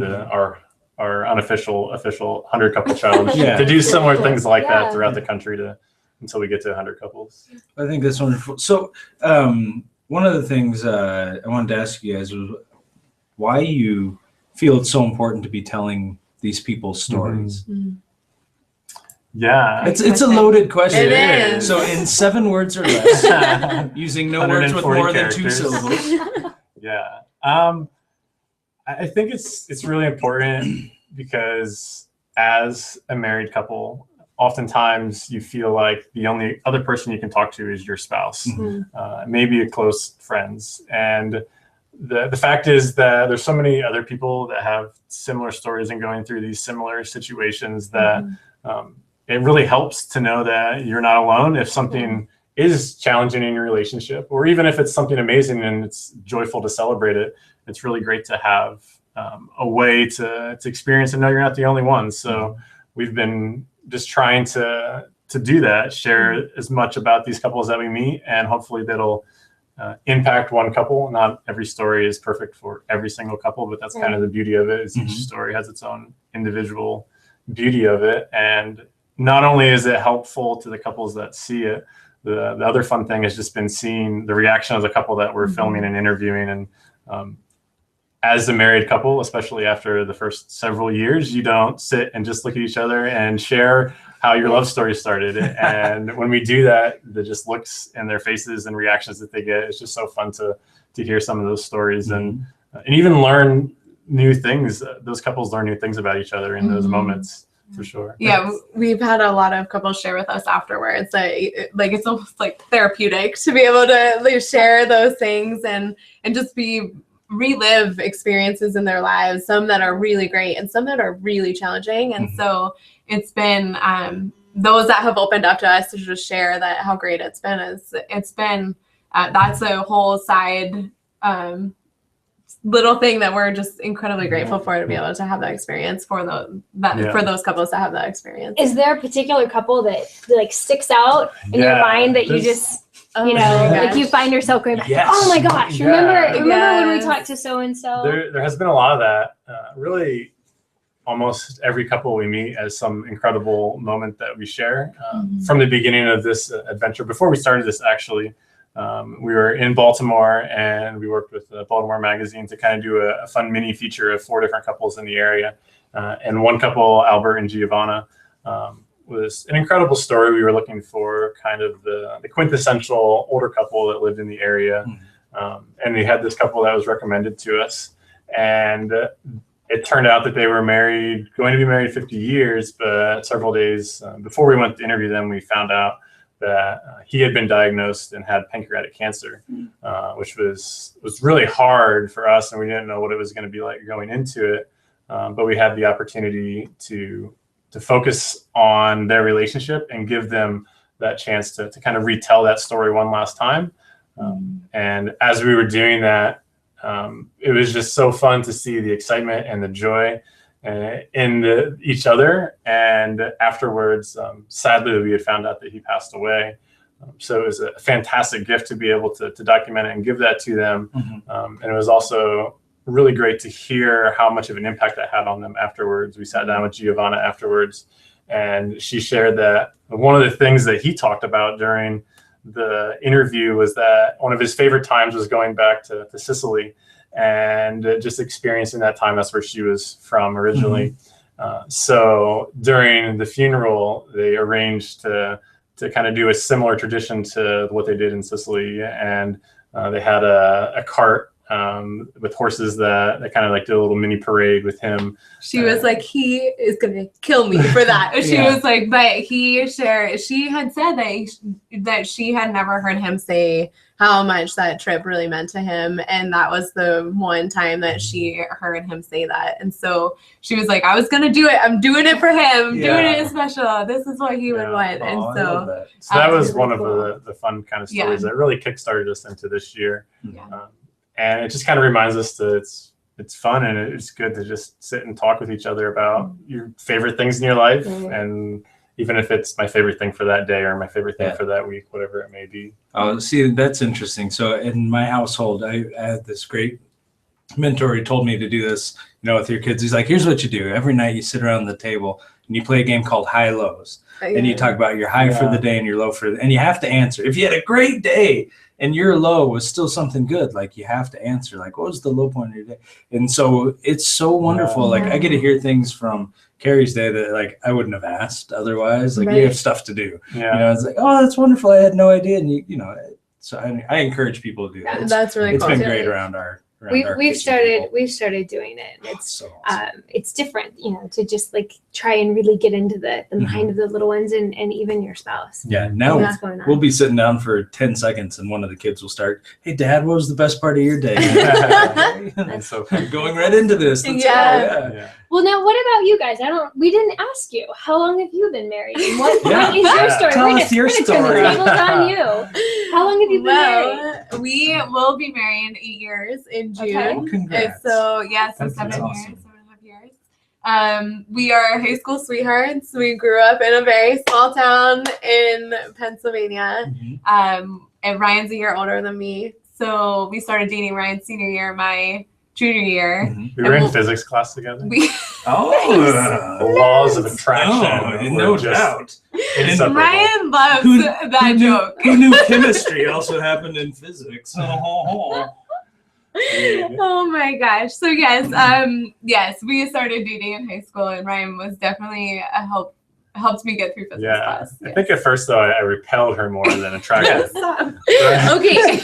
our unofficial 100 couple challenge to do similar things like that throughout the country until we get to 100 couples. I think that's wonderful. So one of the things I wanted to ask you guys was why you feel it's so important to be telling these people's stories. Yeah. It's a loaded question. It is. So in 7 words or less, using no words with 140 more than 2 characters. syllables. Yeah. I think it's really important because as a married couple, oftentimes you feel like the only other person you can talk to is your spouse, maybe a close friends. And the fact is that there's so many other people that have similar stories and going through these similar situations that it really helps to know that you're not alone if something is challenging in your relationship, or even if it's something amazing and it's joyful to celebrate it. It's really great to have a way to experience and know you're not the only one. So we've been just trying to do that, share as much about these couples that we meet, and hopefully that'll impact one couple. Not every story is perfect for every single couple, but that's kind of the beauty of it, is each story has its own individual beauty of it. And not only is it helpful to the couples that see it, the other fun thing has just been seeing the reaction of the couple that we're filming and interviewing. And as a married couple, especially after the first several years, you don't sit and just look at each other and share how your love story started. And when we do that, the just looks in their faces and reactions that they get, it's just so fun to hear some of those stories and even learn new things. Those couples learn new things about each other in those moments. For sure. Yeah, we've had a lot of couples share with us afterwards that it's almost like therapeutic to be able to share those things and just relive experiences in their lives, some that are really great and some that are really challenging. And so it's been those that have opened up to us to just share that how great it's been. That's a whole side little thing that we're just incredibly grateful for, to be able to have that experience for those couples that have that experience. Is there a particular couple that like sticks out in your mind that you just like you find yourself going back, oh my gosh, remember when we talked to so-and-so? There has been a lot of that. Really almost every couple we meet has some incredible moment that we share. From the beginning of this adventure, before we started this, actually, we were in Baltimore, and we worked with Baltimore Magazine to kind of do a fun mini feature of 4 different couples in the area. And one couple, Albert and Giovanna, was an incredible story. We were looking for kind of the quintessential older couple that lived in the area. And we had this couple that was recommended to us. And it turned out that they were going to be married 50 years, but several days before we went to interview them, we found out that he had been diagnosed and had pancreatic cancer, which was really hard for us, and we didn't know what it was going to be like going into it. But we had the opportunity to focus on their relationship and give them that chance to kind of retell that story one last time. And as we were doing that, it was just so fun to see the excitement and the joy in each other. And afterwards, sadly, we had found out that he passed away. So it was a fantastic gift to be able to document it and give that to them. And it was also really great to hear how much of an impact that had on them afterwards. We sat down with Giovanna afterwards, and she shared that one of the things that he talked about during the interview was that one of his favorite times was going back to Sicily and just experiencing that time. That's where she was from originally. So during the funeral, they arranged to kind of do a similar tradition to what they did in Sicily. And they had a cart with horses that kind of like did a little mini parade with him. She was like, he is going to kill me for that. She was like, but she had said that she had never heard him say how much that trip really meant to him. And that was the one time that she heard him say that. And so she was like, I was going to do it. I'm doing it for him. Doing it special. This is what he would want. And so that was one of the fun kind of stories that really kickstarted us into this year. And it just kind of reminds us that it's fun and it's good to just sit and talk with each other about your favorite things in your life. And even if it's my favorite thing for that day or my favorite thing for that week, whatever it may be. Oh, see, that's interesting. So in my household, I had this great mentor who told me to do this, with your kids. He's like, here's what you do. Every night you sit around the table and you play a game called High Lows. And you talk about your high for the day and your low for and you have to answer. If you had a great day and your low was still something good, like you have to answer, like, what was the low point of your day? And so it's so wonderful. Like I get to hear things from Carrie's day that like I wouldn't have asked otherwise. Like you have stuff to do. It's like, oh, that's wonderful. I had no idea. And so I encourage people to do that. That's really cool. It's been great around our we've started doing it. It's different, to just like try and really get into the mind of the little ones and even your spouse. Now we'll be sitting down for 10 seconds and one of the kids will start, hey Dad, what was the best part of your day? And so going right into this. Well, now what about you guys? We didn't ask you. How long have you been married? And what is your story? Tell us your story. Turn the tables on you. How long have you been married? We will be married 8 years in June. Okay. Well, congrats. So 7 awesome. years, 7.5 years. We are high school sweethearts. We grew up in a very small town in Pennsylvania. And Ryan's a year older than me. So we started dating Ryan's senior year, my junior year. We were in physics class together. The laws of attraction. No doubt. Ryan loves that joke. Who knew chemistry also happened in physics? Oh my gosh. So yes, we started dating in high school, and Ryan was definitely helped me get through physics class. I think at first though I repelled her more than attracted. Okay.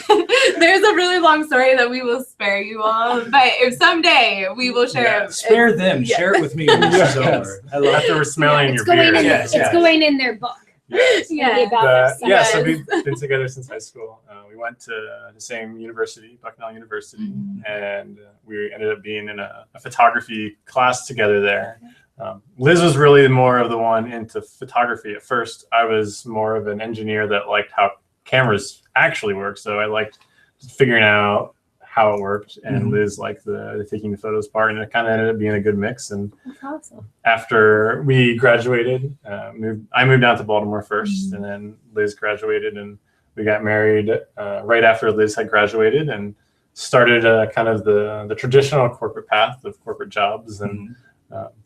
There's a really long story that we will spare you all, but if someday we will share it. Spare them. Share it with me when this is over. I love after we're smelling your beer. It's going in their book. So we've been together since high school. We went to the same university, Bucknell University, and we ended up being in a photography class together there. Liz was really more of the one into photography. At first, I was more of an engineer that liked how cameras actually work. So I liked figuring out how it worked, and Liz liked the taking the photos part, and it kind of ended up being a good mix. And after we graduated, I moved down to Baltimore first, and then Liz graduated, and we got married right after Liz had graduated, and started kind of the traditional corporate path of corporate jobs, and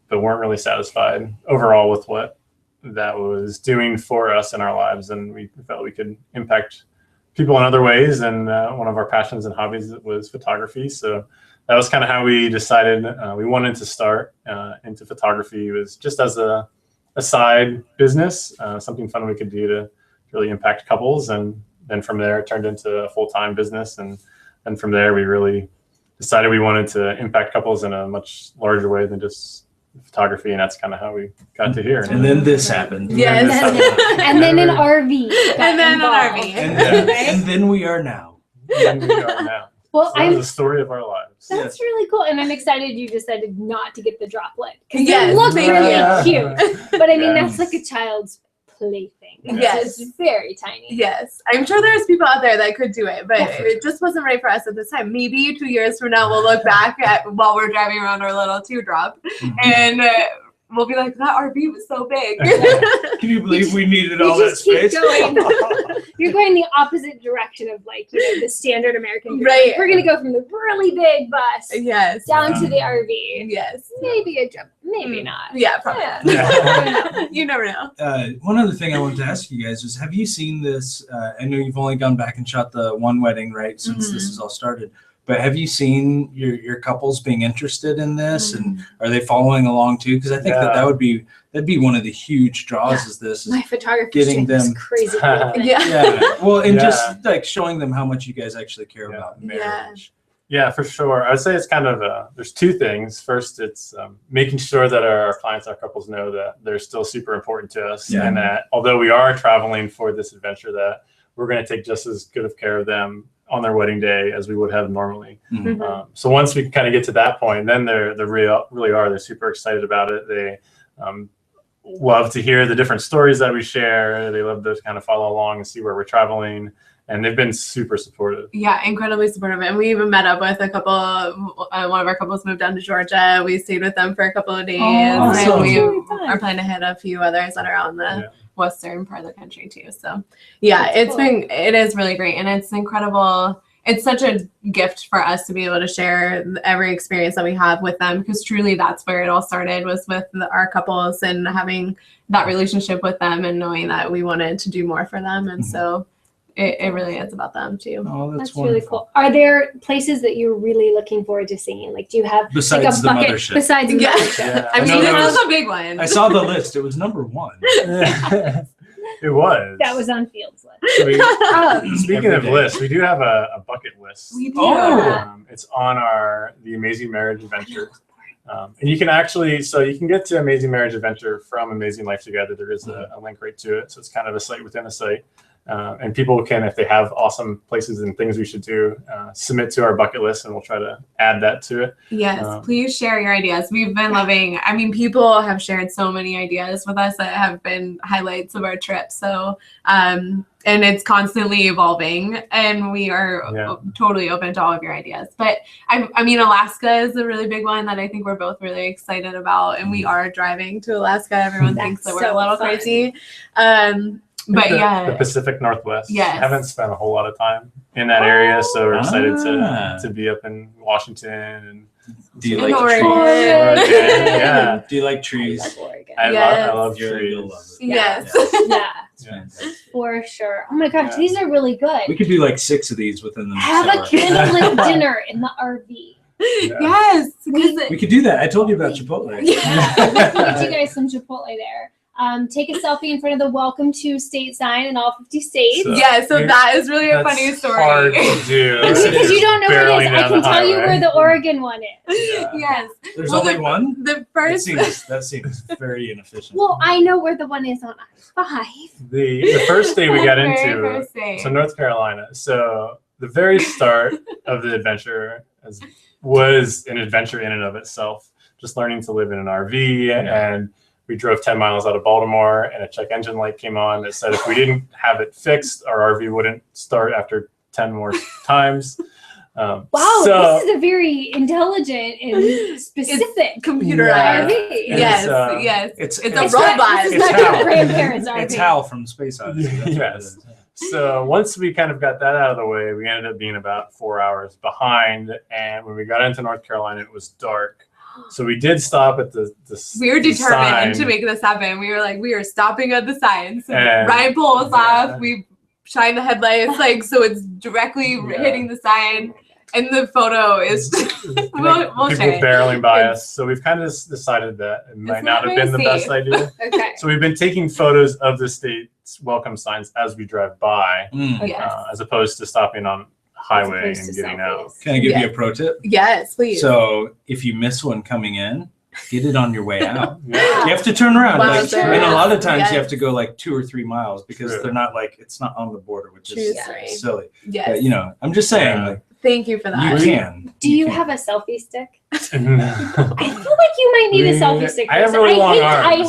but weren't really satisfied overall with what that was doing for us in our lives, and we felt we could impact people in other ways, and one of our passions and hobbies was photography. So that was kind of how we decided we wanted to start into photography. It was just as a side business, something fun we could do to really impact couples. And then from there, it turned into a full-time business. And then from there, we really decided we wanted to impact couples in a much larger way than just photography. And that's kind of how we got to here. And then this happened. Yes. And then an RV. And then an involved. RV. And then we are now. And we are now. Well, So that was the story of our lives. that's really cool, and I'm excited you decided not to get the droplet because Yes, it looked thank really you. cute. But I mean, Yeah. that's like a child's plaything. Yes. It's very tiny. Yes, I'm sure there's people out there that could do it, but Oh, for it just wasn't right for us at this time. Maybe 2 years from now, we'll look back at while we're driving around our little teardrop, and we'll be like, that RV was so big. Can you believe we needed You all that just keep space? going. You're going the opposite direction of like the standard American dream. Right. We're gonna go from the really big bus Yes. down to the RV. Yes. Maybe a jump, maybe not. Yeah, probably. Yeah. You never know. One other thing I wanted to ask you guys is, have you seen this? I know you've only gone back and shot the one wedding, right, since this has all started. But have you seen your couples being interested in this, and are they following along too? Because I think that'd be one of the huge draws. Is this? My photography Getting stream is them- crazy. Yeah. Yeah. Well, and Yeah. just like showing them how much you guys actually care Yeah. about Yeah. marriage. Yeah, for sure. I would say it's kind of there's two things. First, it's making sure that our clients, our couples know that they're still super important to us, Yeah. and that although we are traveling for this adventure, that we're going to take just as good of care of them on their wedding day as we would have normally. Mhm. So once we kind of get to that point, then they're super excited about it. They love to hear the different stories that we share. They love to kind of follow along and see where we're traveling. And they've been super supportive. Yeah, incredibly supportive. And we even met up with a couple, one of our couples moved down to Georgia. We stayed with them for a couple of days. awesome. And we That's really fun. are planning to hit a few others that are on the Yeah. western part of the country too. So yeah, That's cool. it is really great. And it's incredible. It's such a gift for us to be able to share every experience that we have with them, because truly that's where it all started, was with our couples and having that relationship with them and knowing that we wanted to do more for them. And so it really is about them too. Oh, That's wonderful. really cool. Are there places that you're really looking forward to seeing? Like, do you have Besides like a the bucket mothership. besides the Yeah. mothership? Yeah. I I mean, know this that was was- a big one. I saw the list. It was number one. It was. That was on Field's list. We- Oh, Speaking Every of day. lists, we do have a bucket list. We do. Oh. It's on the Amazing Marriage Adventure. And you can you can get to Amazing Marriage Adventure from Amazing Life Together. There is a link right to it. So it's kind of a site within a site. And people can, if they have awesome places and things we should do, submit to our bucket list, and we'll try to add that to it. Yes, please share your ideas. We've been loving, I mean, people have shared so many ideas with us that have been highlights of our trip. So, and it's constantly evolving, and we are totally open to all of your ideas. But I mean, Alaska is a really big one that I think we're both really excited about. And we are driving to Alaska. Everyone thinks that we're so a little fun. crazy. But The Pacific Northwest. Yes. Haven't spent a whole lot of time in that area, so we're excited Ah. to be up in Washington and Do you In like Oregon. trees? Oregon, yeah. Do you like I trees? love Oregon. I love You'll trees. love it. yes. Yeah, It's fantastic. for sure. Oh my gosh, Yeah. these are really good. We could do like 6 of these within the next Have a hour. candlelit dinner in the RV. Yes. 'Cause We could do that. I told you about Chipotle. Yeah, we'll feed you guys some Chipotle there. Take a selfie in front of the Welcome to State sign in all 50 states. So- yeah, so that is really a That's funny story. hard to do. Because you don't know where it Barreling is, I down can the tell you highway. where the Oregon one is. Yeah. Yes. There's Well, only the- one? The That first seems very inefficient. Well, I know where the one is on I-5. The first day we got Very into, first day. so North Carolina. So the very start of the adventure was an adventure in and of itself. Just learning to live in an RV, and we drove 10 miles out of Baltimore, and a check engine light came on that said if we didn't have it fixed, our RV wouldn't start after 10 more times. Wow, so, this is a very intelligent and specific computerized. Yeah. RV. Yes, It's, yes. It's a it's- robot. This is It's not your Hal. grandparents' RV. It's Hal from Space Odyssey. That's what it Yes. is. So once we kind of got that out of the way, we ended up being about 4 hours behind. And when we got into North Carolina, it was dark. So we did stop at the We were the determined sign. to make this happen. We were like, we are stopping at the sign. So And- Ryan pulled us Yeah. off. We shine the headlights like so it's directly hitting the sign, and the photo is we'll people share it. barreling by us. So we've kind of decided that it might not have been the best idea. Okay. So we've been taking photos of the state's welcome signs as we drive by, Yes. as opposed to stopping on highway As opposed and to getting selfies. out. Can I give you a pro tip? Yes, please. So if you miss one coming in, get it on your way out. Yeah. You have to turn around. Wow, Like, sure. and a lot of times Yes. you have to go like 2 or 3 miles because True. they're not like, it's not on the border, which is Choose right. silly. Yes. But, you know, I'm just saying, Yeah. like, Thank you for you that. can. Do you can. have a selfie stick? I No. feel like you might need a selfie stick. I have Kristen. really long hate, arms. I I hate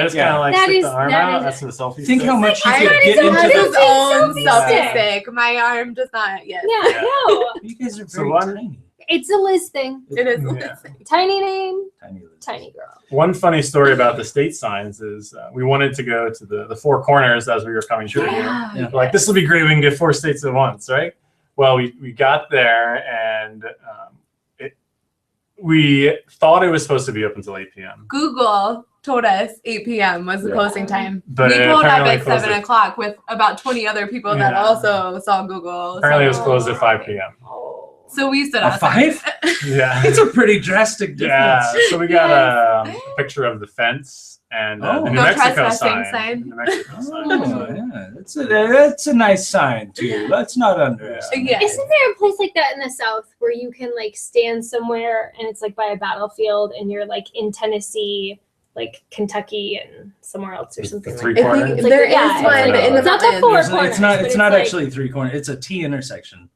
just to. kind of like That stick is- the arm that out. is- That's the selfie Think stick. how much you I could already get have into his the. own selfie selfie stick. stick. My arm does not yet. Yeah, Yeah. no. You guys are So very one- tiny. It's a Liz thing. It is. Yeah. Tiny name, Tiny little. tiny girl. One funny story about the state signs is we wanted to go to the four corners as we were coming through here. Yeah. Like, this will be great. We can get 4 states at once, right? Well, we got there and we thought it was supposed to be up until 8 p.m. Google told us 8 p.m. was the Yeah. closing time. But we it pulled up apparently at closed 7 at- o'clock with about 20 other people that Yeah. also saw Google. Apparently, it was so- closed at 5 p.m. So we stood A outside. 5? Yeah. It's a pretty drastic Yeah. difference. So we got a picture of the fence and Oh. the New No Mexico trespassing sign. sign. The New Mexico sign. Oh, yeah. That's a nice sign too. Let's not underestimate. Yeah. Isn't there a place like that in the South where you can like stand somewhere and it's like by a battlefield and you're like in Tennessee, like Kentucky and somewhere else or The something three like that? I corners? think Like, there is yeah, one it's like- in the it's not the mountains. four It's corners, not. but It's not like- actually 3 corners. It's a T intersection,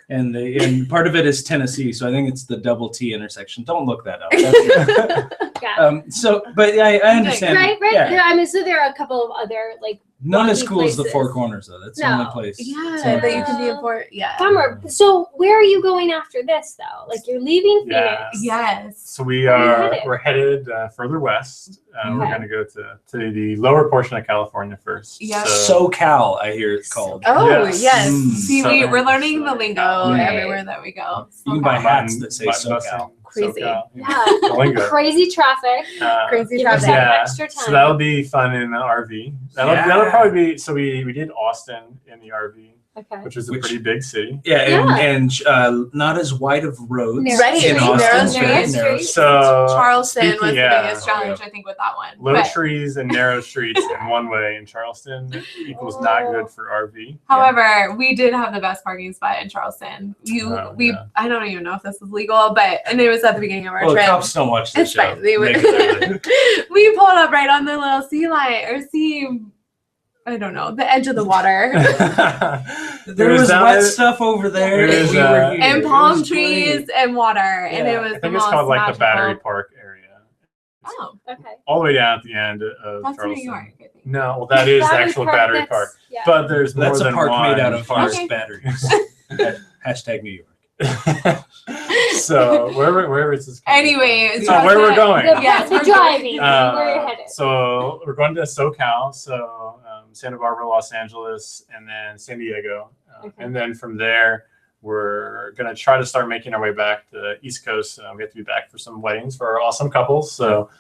and part of it is Tennessee. So I think it's the double T intersection. Don't look that up. That's- Yeah. so, but yeah, I understand. Right. Yeah. There, I mean, so there are a couple of other like None as wonky cool as the places. Four Corners though. That's the only No. place. Yeah, So- that you can be important. Yeah. bummer. So where are you going after this though? Like you're leaving Yeah. Phoenix. Yes. So we Where are you are headed? we're headed further west. We're Okay. going to go to the lower portion of California first. Yeah. SoCal, I hear it's called. Oh Yes. yes. Mm. See, Southern we're learning the lingo Right. everywhere that we go. You can buy SoCal. hats that say Button SoCal. busting, Crazy. SoCal, Yeah. the lingo. Crazy traffic. Crazy Give us traffic. that extra time. So that'll be fun in the RV. That'll Yeah. probably be. So we did Austin in the RV, Okay. which is a Which- pretty big city. Yeah, and not as wide of roads Narrow Right, in streets, Austin. narrow very streets. narrow. So Charleston was speaking- the yeah, biggest challenge, I think, with that one. low But, trees and narrow streets in one way in Charleston equals not good for RV. however, we did have the best parking spot in Charleston. Oh, yeah. I don't even know if this is legal, and it was at the beginning of our Well, the trip. cops don't watch this It's show. fine. They would. regularly. We pulled up right on the little sea line or sea. I don't know, the edge of the water. There was down- wet stuff over there. There and is, we were here. and It palm was trees great. and water, and Yeah. it was I the think it's most called like magical. the Battery Park area. Oh, Okay. All the way down at the end of that's in Charleston. New York, I think. No, well, that is the actual Battery that's- Park. Yeah. But there's more That's a than park one made out of park. forest Okay. batteries. Hashtag New York. So wherever is this? coming Anyway, from? it's So where we're going? The, Yes, the we're driving. Uh, where you're headed. So we're going to SoCal, so Santa Barbara, Los Angeles, and then San Diego, Okay. and then from there we're gonna try to start making our way back to the East Coast. We have to be back for some weddings for our awesome couples, so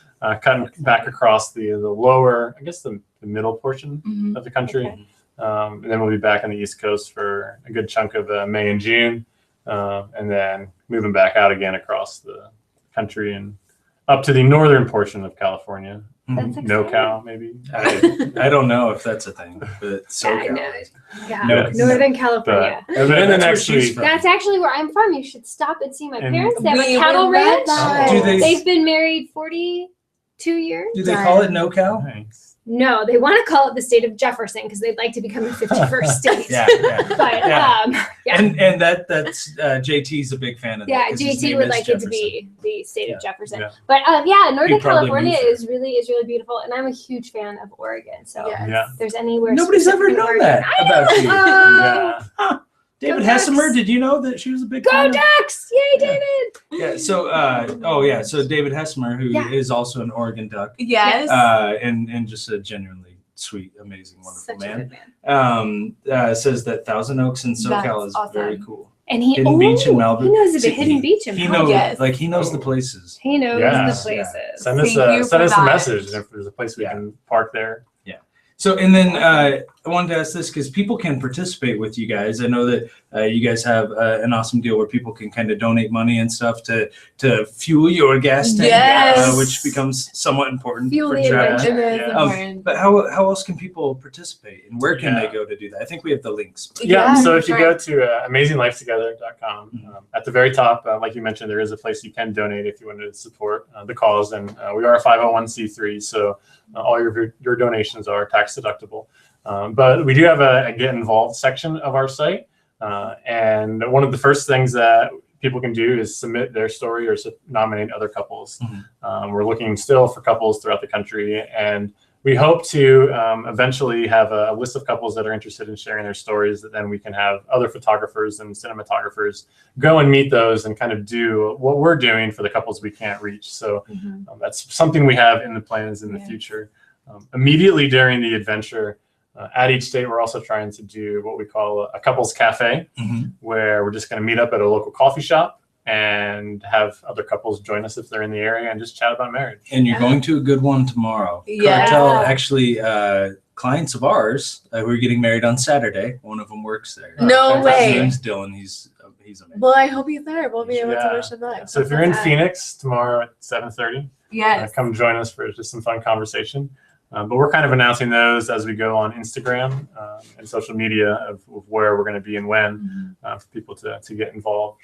cutting back across the lower, I guess the middle portion Mhm. of the country, Okay. and then we'll be back on the East Coast for a good chunk of May and June, and then moving back out again across the country and up to the northern portion of California. That's exciting. NoCal, maybe. I don't know if that's a thing, but Yeah, I SoCal. know. Yeah. Yes. Northern But California. and then the That's where next she's week, from. That's actually where I'm from. You should stop and see my And parents. They have We a cattle were ranch. that Do they- They've been married 42 years. Do they call it NoCal? Nice. No, they want to call it the state of Jefferson because they'd like to become the 51st state. Yeah, yeah. But Yeah. yeah. And that's JT's a big fan of that. Yeah, 'cause his JT name would is like it to Jefferson. be the state of Jefferson. Yeah. But yeah, Northern He'd probably California move there. is really beautiful, and I'm a huge fan of Oregon. So Yeah. Yeah. if there's anywhere Nobody's ever specific in known Oregon, that I about you. know. Yeah. David Go Ducks. Hessemer, did you know that she was a big Go fan of- Ducks! Yay, David! Yeah, so so David Hessemer, who is Yeah. also an Oregon Duck, Yes. and just a genuinely sweet, amazing, wonderful Such a man. good man. Says that Thousand Oaks in SoCal That's is awesome. very cool. And he Hidden Beach in Malibu. He knows of See, a hidden beach in He Malibu. knows, Yes. like he knows the places. He knows Yeah. the places. Send us Thank you send for us a that. message if there's a place we Yeah. can park there. So and then I wanted to ask this because people can participate with you guys. I know that you guys have an awesome deal where people can kind of donate money and stuff to fuel your gas tank, Yes. which becomes somewhat important Fuel for the traveling. adventure. It is Yeah. important. But how else can people participate, and where can Yeah. they go to do that? I think we have the links. Yeah, Yeah, so if you sure. go to AmazingLifeTogether.com, at the very top, like you mentioned, there is a place you can donate if you wanted to support the cause. And we are a 501c3, so all your donations are tax deductible. But we do have a Get Involved section of our site. And one of the first things that people can do is submit their story or nominate other couples. We're looking still for couples throughout the country. And we hope to eventually have a list of couples that are interested in sharing their stories that then we can have other photographers and cinematographers go and meet those and kind of do what we're doing for the couples we can't reach. So that's something we have in the plans in the future. Immediately during the adventure, at each state, we're also trying to do what we call a couples cafe, where we're just going to meet up at a local coffee shop and have other couples join us if they're in the area and just chat about marriage. And you're going to a good one tomorrow. Yeah. Cartel, actually, clients of ours who are getting married on Saturday. One of them works there. No His way. name's Dylan. He's amazing. Well, I hope he's there. We'll be able to Yeah. wish him luck. So if you're in Phoenix tomorrow at 7:30, Yes. come join us for just some fun conversation. But we're kind of announcing those as we go on Instagram and social media of where we're going to be and when for people to get involved.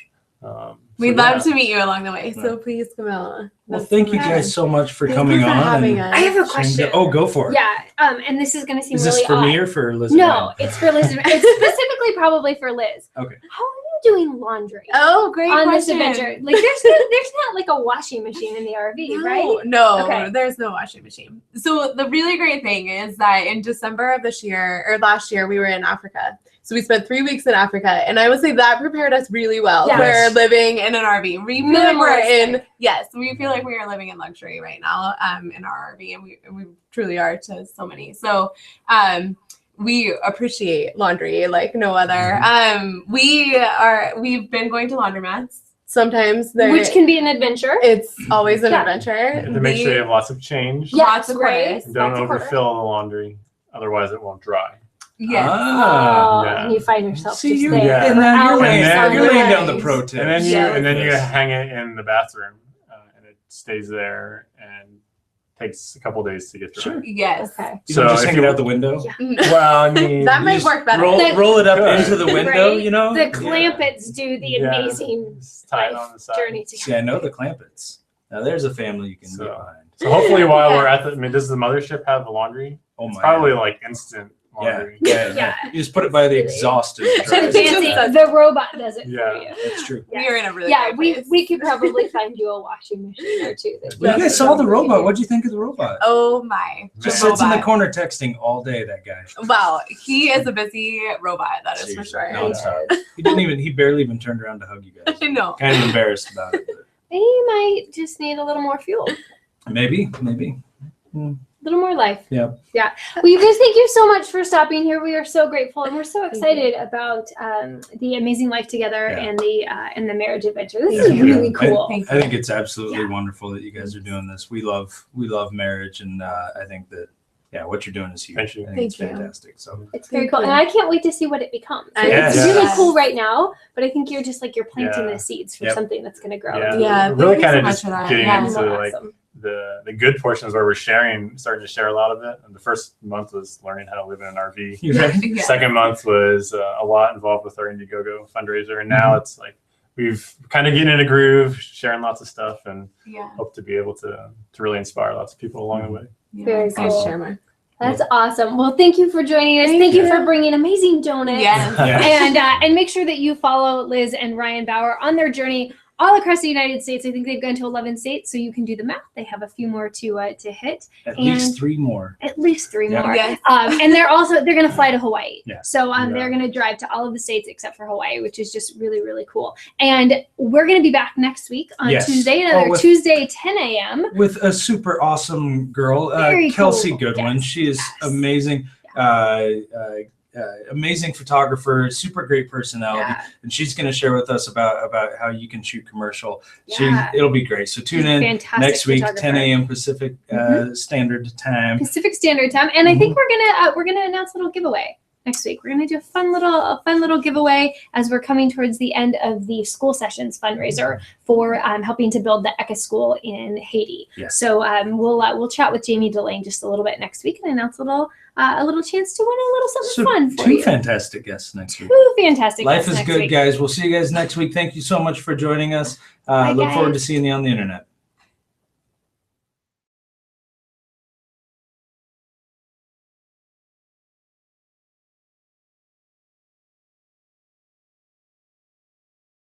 We'd love to meet you along the way. So please, Camilla. Well, thank you guys so much for Thank coming you for on. having and us. I have a sharing question. Oh, go for it. Yeah, and this is going to seem Is really this for odd. me or for Liz? No, it's for Liz. It's specifically probably for Liz. Okay. How are you doing laundry Oh, great on question. this adventure? Like, there's not like a washing machine in the RV, right? No, Okay. there's no washing machine. So the really great thing is that in December of this year or last year, we were in Africa. So we spent 3 weeks in Africa, and I would say that prepared us really well Yes. for living in an RV. We feel like we're in, Minimalistic. yes, we feel like we are living in luxury right now in our RV, and we truly are to so many. So we appreciate laundry like no other. We've been going to laundromats. Sometimes Which can be an adventure. it's always an Yeah. adventure. To make sure you have lots of change. Yeah. Lots of right. quarters. And don't Lots of quarters. overfill the laundry, otherwise it won't dry. Yes. Ah. Oh, Yeah. and you find yourself See, just you, there. Yeah. and then for you're hours laying, And then- you're laying down the Right. pro tips. And then you Yes. hang it in the bathroom, and it stays there and takes a couple days to get dry. Sure. Yes. Okay. You don't So just if hang it you- out the window. Yeah. Well, I mean, That You might just work better. Roll it up Good. into the window, Right? you know? The Clampets do the Yeah. amazing Just tie it on the side. journey See, together. I know the Clampets. Now there's a family you can So- get behind. So hopefully while Yeah. we're at does the mothership have a laundry? Oh It's my probably God. like instant Yeah, laundry. yeah, Yeah. You just put it by the exhaust and it So dries. fancy. The robot does it Yeah. for you. That's true. Yeah. We are in a really Yeah, great place. we could probably find you a washing machine or two. that Well, you does guys it saw the for robot. you. What'd you think of the robot? Oh my. Just The sits in the robot. corner texting all day, that guy. Wow, he is a busy robot, that is for Jeez, sure. nonstop. He barely even turned around to hug you guys. I know. Kind of embarrassed about it. He might just need a little more fuel, But maybe. a little more life. Yeah. Yeah. Well, you guys, thank you so much for stopping here. We are so grateful, and we're so excited about the amazing life together Yeah. and the marriage adventure. This Thank is you. really cool. Thank I think it's absolutely Yeah. wonderful that you guys are doing this. We love marriage, and I think that what you're doing is huge. Thank you. I think Thank it's you. fantastic. So It's very Thank cool, you. and I can't wait to see what it becomes. I Yes. It's really Yes. cool right now, but I think you're just like you're planting Yeah. the seeds for Yep. something that's going to grow. Yeah. Yeah, We're really thank you kind so of much just for that. getting Yeah. into like Awesome. the good portions where we're starting to share a lot of it. And the first month was learning how to live in an RV. you ready? Yeah. Second month was a lot involved with our Indiegogo fundraiser, and now it's like we've kind of getting in a groove, sharing lots of stuff, and Yeah. hope to be able to really inspire lots of people along the way. Very Thanks, cool. Sherman. That's awesome. Well, thank you for joining us. Thank you for bringing amazing donuts. Yes. Yeah. And make sure that you follow Liz and Ryan Bauer on their journey all across the United States. I think they've gone to 11 states, so you can do the math. They have a few more to hit, At And- least 3 more. at least 3 Yeah. more. Yes. And they're going to fly to Hawaii. Yeah. So they're going to drive to all of the states except for Hawaii, which is just really, really cool. And we're going to be back next week on Yes. Tuesday, Oh, another with- Tuesday, 10 a.m. With a super awesome girl, Very Kelsey cool. Goodwin. Yes. She is Yes. amazing. amazing photographer, super great personality, and she's going to share with us about how you can shoot commercial. It'll be great. So tune in next week, 10 a.m. Pacific Standard Time. Pacific Standard Time, and I think we're gonna announce a little giveaway next week. We're gonna do a fun little giveaway as we're coming towards the end of the school sessions fundraiser for helping to build the ECA school in Haiti. Yes. So we'll chat with Jamie Delane just a little bit next week and announce a little chance to win a little something fun for you. Two fantastic guests next week. Two fantastic Life guests is next good, week. guys. We'll see you guys next week. Thank you so much for joining us. Bye, Look guys. forward to seeing you on the internet.